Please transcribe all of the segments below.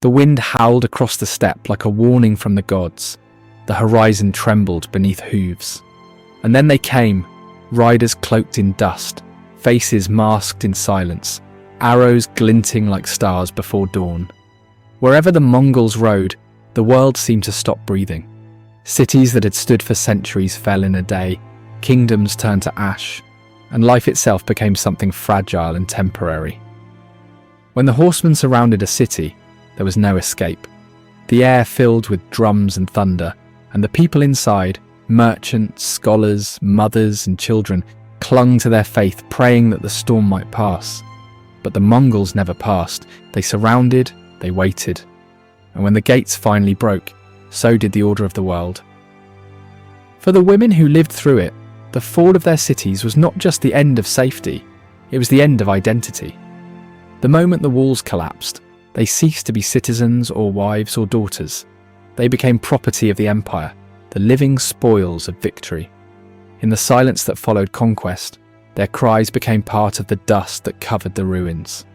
The wind howled across the steppe like a warning from the gods. The horizon trembled beneath hooves. And then they came, riders cloaked in dust, faces masked in silence, arrows glinting like stars before dawn. Wherever the Mongols rode, the world seemed to stop breathing. Cities that had stood for centuries fell in a day, kingdoms turned to ash, and life itself became something fragile and temporary. When the horsemen surrounded a city, there was no escape. The air filled with drums and thunder, and the people inside, merchants, scholars, mothers, and children, clung to their faith, praying that the storm might pass. But the Mongols never passed. They surrounded, they waited. And when the gates finally broke, so did the order of the world. For the women who lived through it, the fall of their cities was not just the end of safety, it was the end of identity. The moment the walls collapsed, they ceased to be citizens or wives or daughters. They became property of the empire, the living spoils of victory. In the silence that followed conquest, their cries became part of the dust that covered the ruins.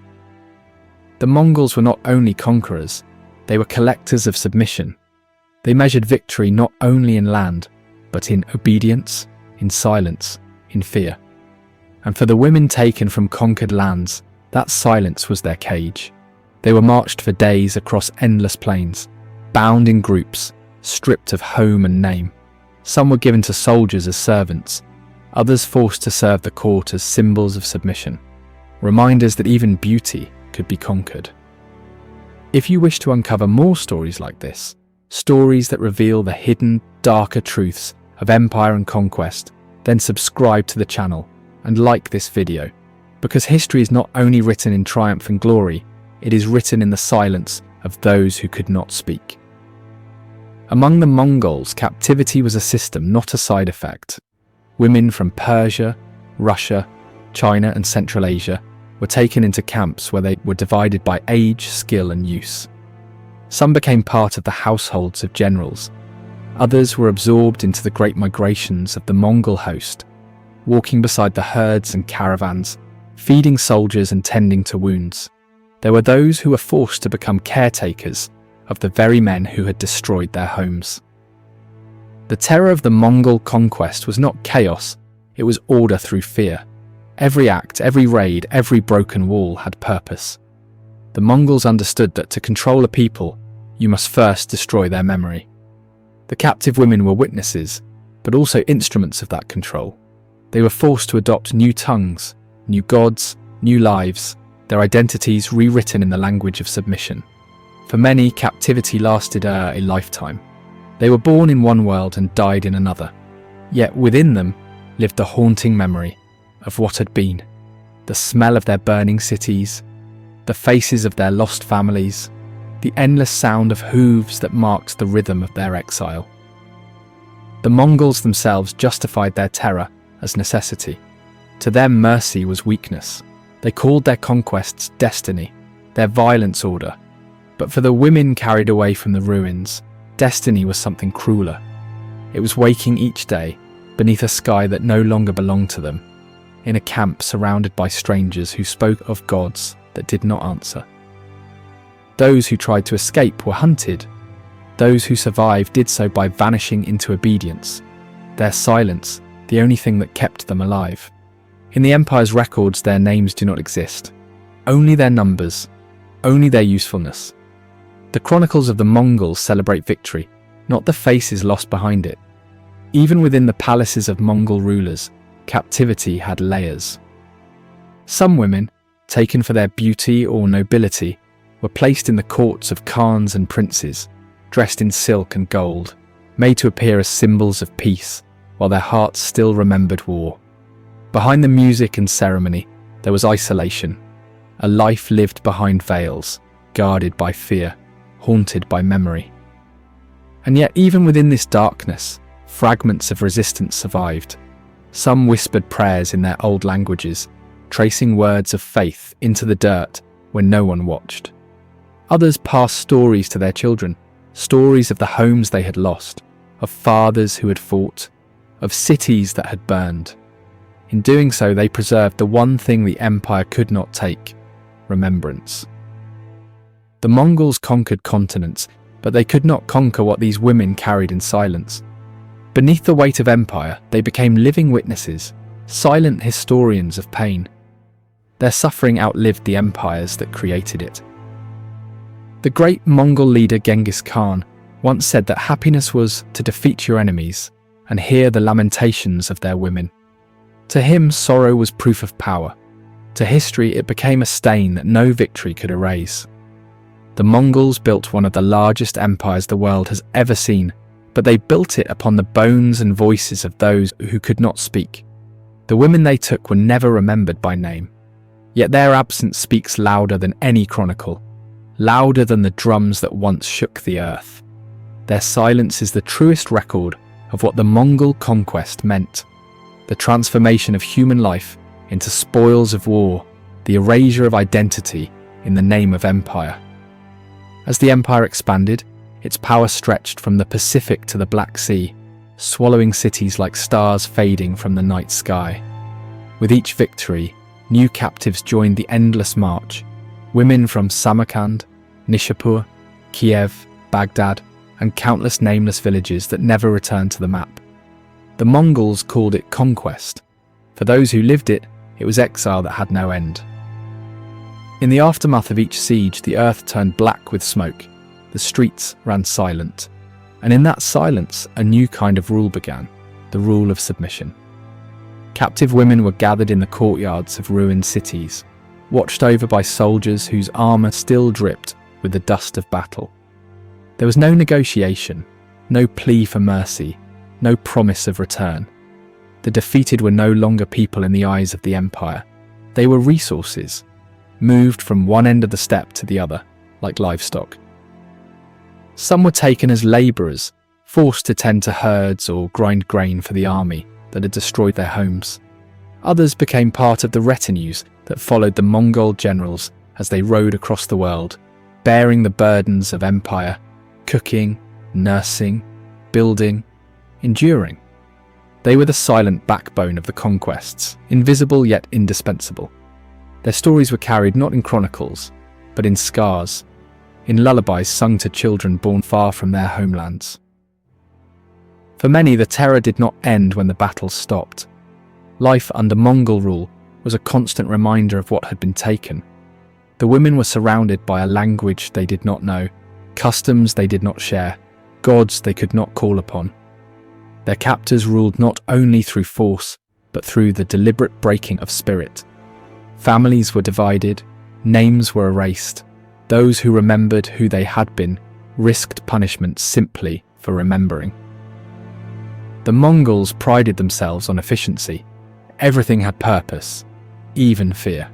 The Mongols were not only conquerors, they were collectors of submission. They measured victory not only in land, but in obedience, in silence, in fear. And for the women taken from conquered lands, that silence was their cage. They were marched for days across endless plains, bound in groups, stripped of home and name. Some were given to soldiers as servants, others forced to serve the court as symbols of submission, reminders that even beauty could be conquered. If you wish to uncover more stories like this, stories that reveal the hidden, darker truths of empire and conquest, then subscribe to the channel and like this video, because history is not only written in triumph and glory, it is written in the silence of those who could not speak. Among the Mongols, captivity was a system, not a side effect. Women from Persia, Russia, China, and Central Asia were taken into camps where they were divided by age, skill, and use. Some became part of the households of generals. Others were absorbed into the great migrations of the Mongol host, walking beside the herds and caravans, feeding soldiers and tending to wounds. There were those who were forced to become caretakers of the very men who had destroyed their homes. The terror of the Mongol conquest was not chaos, it was order through fear. Every act, every raid, every broken wall had purpose. The Mongols understood that to control a people, you must first destroy their memory. The captive women were witnesses, but also instruments of that control. They were forced to adopt new tongues, new gods, new lives, their identities rewritten in the language of submission. For many, captivity lasted a lifetime. They were born in one world and died in another. Yet within them lived the haunting memory of what had been, the smell of their burning cities, the faces of their lost families, the endless sound of hooves that marked the rhythm of their exile. The Mongols themselves justified their terror as necessity. To them, mercy was weakness. They called their conquests destiny, their violence order. But for the women carried away from the ruins, destiny was something crueler. It was waking each day beneath a sky that no longer belonged to them, in a camp surrounded by strangers who spoke of gods that did not answer. Those who tried to escape were hunted. Those who survived did so by vanishing into obedience, their silence the only thing that kept them alive. In the Empire's records, their names do not exist, only their numbers, only their usefulness. The chronicles of the Mongols celebrate victory, not the faces lost behind it. Even within the palaces of Mongol rulers, captivity had layers. Some women, taken for their beauty or nobility, were placed in the courts of khans and princes, dressed in silk and gold, made to appear as symbols of peace, while their hearts still remembered war. Behind the music and ceremony, there was isolation, a life lived behind veils, guarded by fear, haunted by memory. And yet, even within this darkness, fragments of resistance survived. Some whispered prayers in their old languages, tracing words of faith into the dirt when no one watched. Others passed stories to their children, stories of the homes they had lost, of fathers who had fought, of cities that had burned. In doing so, they preserved the one thing the empire could not take: remembrance. The Mongols conquered continents, but they could not conquer what these women carried in silence. Beneath the weight of empire, they became living witnesses, silent historians of pain. Their suffering outlived the empires that created it. The great Mongol leader Genghis Khan once said that happiness was to defeat your enemies and hear the lamentations of their women. To him, sorrow was proof of power. To history, it became a stain that no victory could erase. The Mongols built one of the largest empires the world has ever seen, but they built it upon the bones and voices of those who could not speak. The women they took were never remembered by name. Yet their absence speaks louder than any chronicle, louder than the drums that once shook the earth. Their silence is the truest record of what the Mongol conquest meant. The transformation of human life into spoils of war, the erasure of identity in the name of empire. As the empire expanded, its power stretched from the Pacific to the Black Sea, swallowing cities like stars fading from the night sky. With each victory, new captives joined the endless march, women from Samarkand, Nishapur, Kiev, Baghdad, and countless nameless villages that never returned to the map. The Mongols called it conquest. For those who lived it, it was exile that had no end. In the aftermath of each siege, the earth turned black with smoke. The streets ran silent. And in that silence, a new kind of rule began, the rule of submission. Captive women were gathered in the courtyards of ruined cities, watched over by soldiers whose armour still dripped with the dust of battle. There was no negotiation, no plea for mercy, no promise of return. The defeated were no longer people in the eyes of the empire. They were resources, moved from one end of the steppe to the other, like livestock. Some were taken as labourers, forced to tend to herds or grind grain for the army that had destroyed their homes. Others became part of the retinues that followed the Mongol generals as they rode across the world, bearing the burdens of empire, cooking, nursing, building, enduring. They were the silent backbone of the conquests, invisible yet indispensable. Their stories were carried not in chronicles, but in scars, in lullabies sung to children born far from their homelands. For many, the terror did not end when the battle stopped. Life under Mongol rule was a constant reminder of what had been taken. The women were surrounded by a language they did not know, customs they did not share, gods they could not call upon. Their captors ruled not only through force, but through the deliberate breaking of spirit. Families were divided, names were erased. Those who remembered who they had been risked punishment simply for remembering. The Mongols prided themselves on efficiency. Everything had purpose, even fear.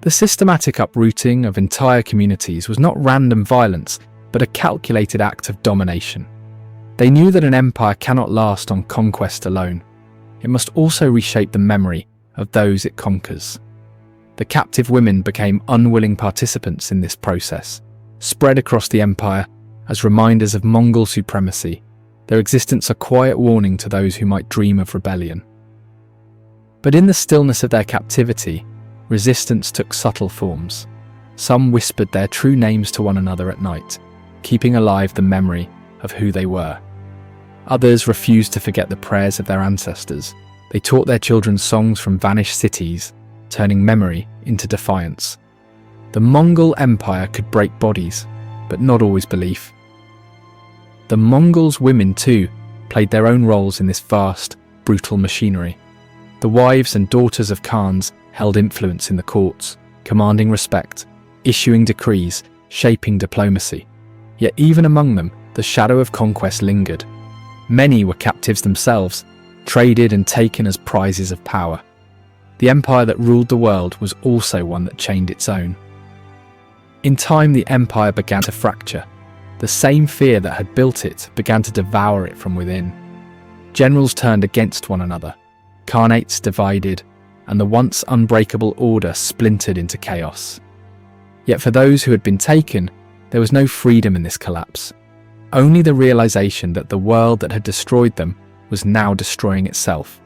The systematic uprooting of entire communities was not random violence, but a calculated act of domination. They knew that an empire cannot last on conquest alone. It must also reshape the memory of those it conquers. The captive women became unwilling participants in this process, spread across the empire as reminders of Mongol supremacy, their existence a quiet warning to those who might dream of rebellion. But in the stillness of their captivity, resistance took subtle forms. Some whispered their true names to one another at night, keeping alive the memory of who they were. Others refused to forget the prayers of their ancestors. They taught their children songs from vanished cities, turning memory into defiance. The Mongol Empire could break bodies, but not always belief. The Mongols' women, too, played their own roles in this vast, brutal machinery. The wives and daughters of Khans held influence in the courts, commanding respect, issuing decrees, shaping diplomacy. Yet even among them, the shadow of conquest lingered. Many were captives themselves, traded and taken as prizes of power. The empire that ruled the world was also one that chained its own. In time, the empire began to fracture. The same fear that had built it began to devour it from within. Generals turned against one another, khanates divided, and the once unbreakable order splintered into chaos. Yet for those who had been taken, there was no freedom in this collapse. Only the realization that the world that had destroyed them was now destroying itself.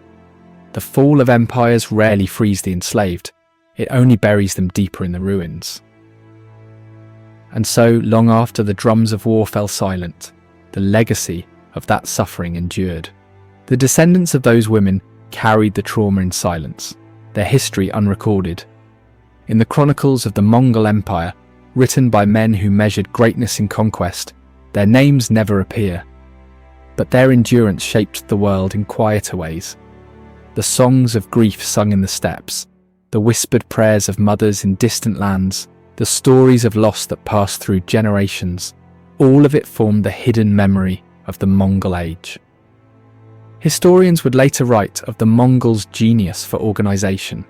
The fall of empires rarely frees the enslaved, it only buries them deeper in the ruins. And so, long after the drums of war fell silent, the legacy of that suffering endured. The descendants of those women carried the trauma in silence, their history unrecorded. In the chronicles of the Mongol Empire, written by men who measured greatness in conquest, their names never appear. But their endurance shaped the world in quieter ways. The songs of grief sung in the steppes, the whispered prayers of mothers in distant lands, the stories of loss that passed through generations, all of it formed the hidden memory of the Mongol age. Historians would later write of the Mongols' genius for organization,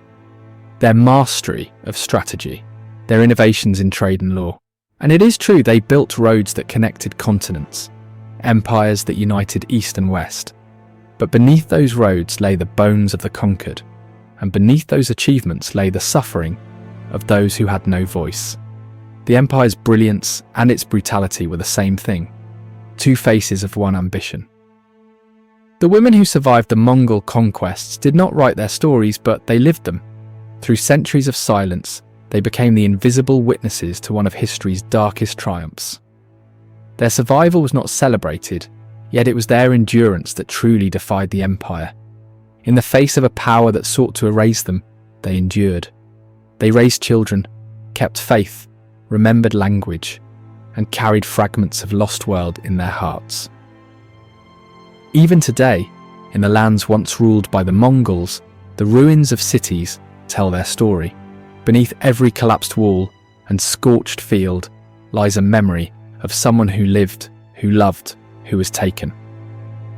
their mastery of strategy, their innovations in trade and law. And it is true they built roads that connected continents, empires that united East and West. But beneath those roads lay the bones of the conquered, and beneath those achievements lay the suffering of those who had no voice. The empire's brilliance and its brutality were the same thing, two faces of one ambition. The women who survived the Mongol conquests did not write their stories, but they lived them. Through centuries of silence, they became the invisible witnesses to one of history's darkest triumphs. Their survival was not celebrated, yet it was their endurance that truly defied the empire. In the face of a power that sought to erase them, they endured. They raised children, kept faith, remembered language, and carried fragments of lost world in their hearts. Even today, in the lands once ruled by the Mongols, the ruins of cities tell their story. Beneath every collapsed wall and scorched field lies a memory of someone who lived, who loved, who was taken.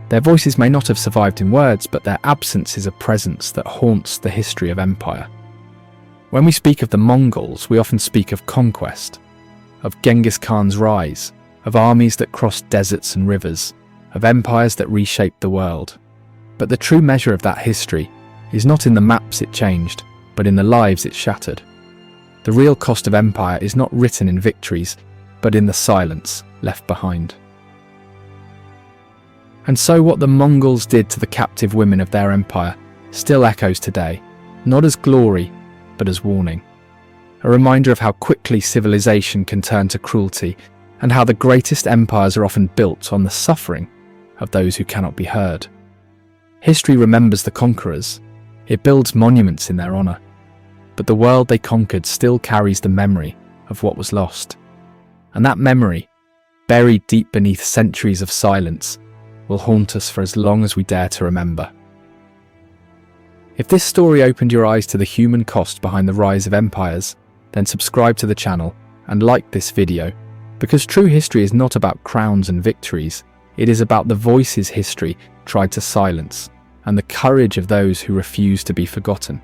Their voices may not have survived in words, but their absence is a presence that haunts the history of empire. When we speak of the Mongols, we often speak of conquest, of Genghis Khan's rise, of armies that crossed deserts and rivers, of empires that reshaped the world. But the true measure of that history is not in the maps it changed, but in the lives it shattered. The real cost of empire is not written in victories, but in the silence left behind. And so what the Mongols did to the captive women of their empire still echoes today, not as glory, but as warning. A reminder of how quickly civilization can turn to cruelty, and how the greatest empires are often built on the suffering of those who cannot be heard. History remembers the conquerors. It builds monuments in their honor. But the world they conquered still carries the memory of what was lost. And that memory, buried deep beneath centuries of silence, will haunt us for as long as we dare to remember. If this story opened your eyes to the human cost behind the rise of empires, then subscribe to the channel and like this video, because true history is not about crowns and victories. It is about the voices history tried to silence and the courage of those who refuse to be forgotten.